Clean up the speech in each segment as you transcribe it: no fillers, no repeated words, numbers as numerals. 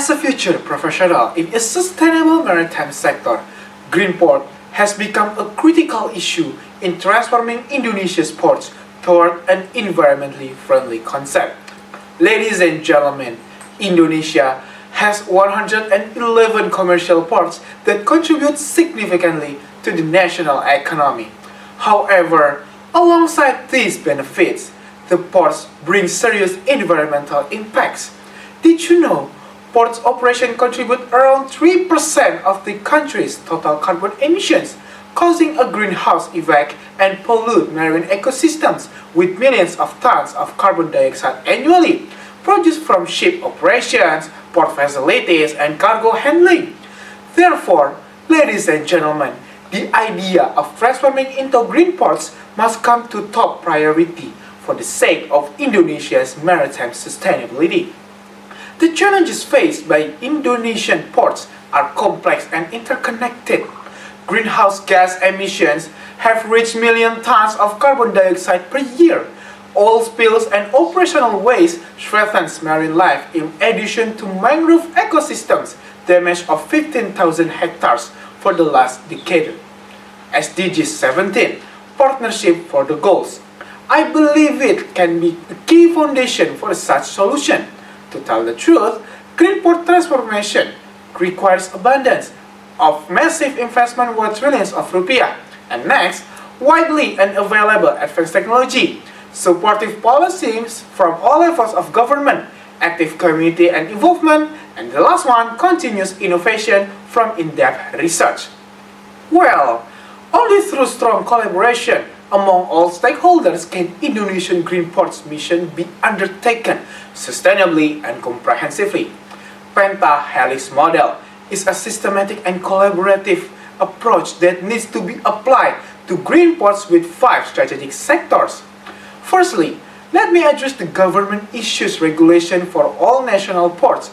As a future professional in a sustainable maritime sector, green port has become a critical issue in transforming Indonesia's ports toward an environmentally friendly concept. Ladies and gentlemen, Indonesia has 111 commercial ports that contribute significantly to the national economy. However, alongside these benefits, the ports bring serious environmental impacts. Did you know ports operation contribute around 3% of the country's total carbon emissions, causing a greenhouse effect and pollute marine ecosystems with millions of tons of carbon dioxide annually, produced from ship operations, port facilities, and cargo handling. Therefore, ladies and gentlemen, the idea of transforming into green ports must come to top priority for the sake of Indonesia's maritime sustainability. The challenges faced by Indonesian ports are complex and interconnected. Greenhouse gas emissions have reached million tons of carbon dioxide per year. Oil spills and operational waste threatens marine life in addition to mangrove ecosystems damage of 15,000 hectares for the last decade. SDG 17, Partnership for the Goals. I believe it can be a key foundation for such solution. To tell the truth, green port transformation requires abundance of massive investment worth trillions of rupiah. And next, widely and available advanced technology, supportive policies from all levels of government, active community and involvement, and the last one, continuous innovation from in-depth research. Well, only through strong collaboration among all stakeholders can Indonesian Green Ports mission be undertaken sustainably and comprehensively. Penta-helix model is a systematic and collaborative approach that needs to be applied to green ports with 5 strategic sectors. Firstly, let me address the government issues regulation for all national ports.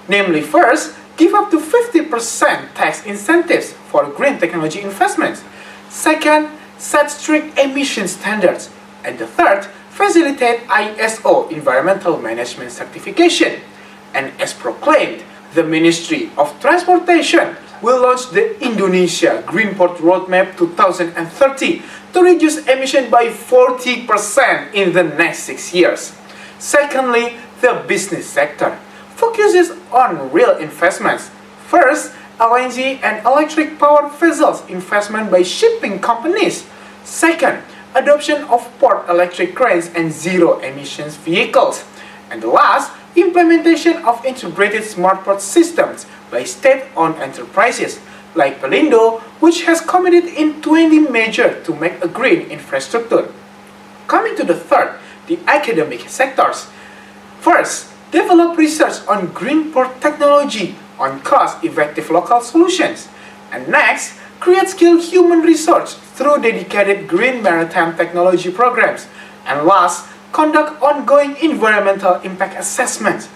Namely, first, give up to 50% tax incentives for green technology investments. Second, set strict emission standards. And the third, facilitate ISO Environmental Management Certification. And as proclaimed, the Ministry of Transportation will launch the Indonesia Green Port Roadmap 2030 to reduce emission by 40% in the next 6 years. Secondly, the business sector focuses on real investments. First, LNG and electric power vessels investment by shipping companies. Second, adoption of port electric cranes and zero emissions vehicles. And the last, implementation of integrated smart port systems by state-owned enterprises like Pelindo, which has committed in 20 measures to make a green infrastructure. Coming to the third, the academic sectors. First, develop research on green port technology on cost-effective local solutions. And next, create skilled human research through dedicated green maritime technology programs. And last, conduct ongoing environmental impact assessments.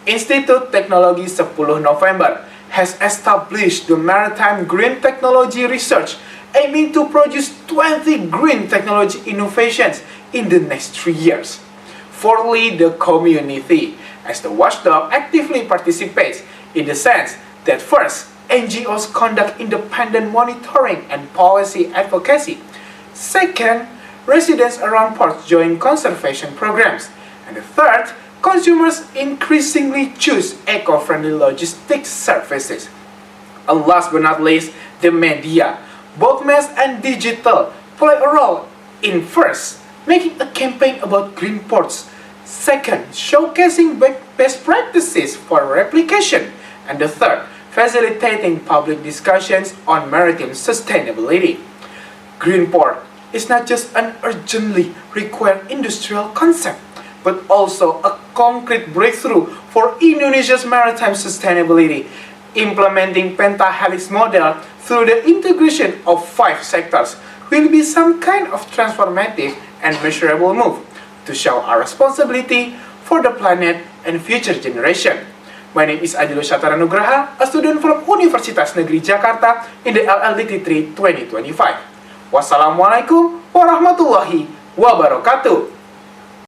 Institut Teknologi 10 November has established the Maritime Green Technology Research, aiming to produce 20 green technology innovations in the next 3 years. Fourthly, the community, as the watchdog actively participates in the sense that first, NGOs conduct independent monitoring and policy advocacy. Second, residents around ports join conservation programs. And the third, consumers increasingly choose eco-friendly logistics services. And last but not least, the media, both mass and digital, play a role in first, making a campaign about green ports. Second, showcasing best practices for replication. And the third, facilitating public discussions on maritime sustainability. Green port is not just an urgently required industrial concept, but also a concrete breakthrough for Indonesia's maritime sustainability. Implementing Penta-helix model through the integration of 5 sectors will be some kind of transformative and measurable move to show our responsibility for the planet and future generation. My name is Adelio Shatara Nugraha, a student from Universitas Negeri Jakarta in the LLDT 3 2025. Wassalamualaikum warahmatullahi wabarakatuh.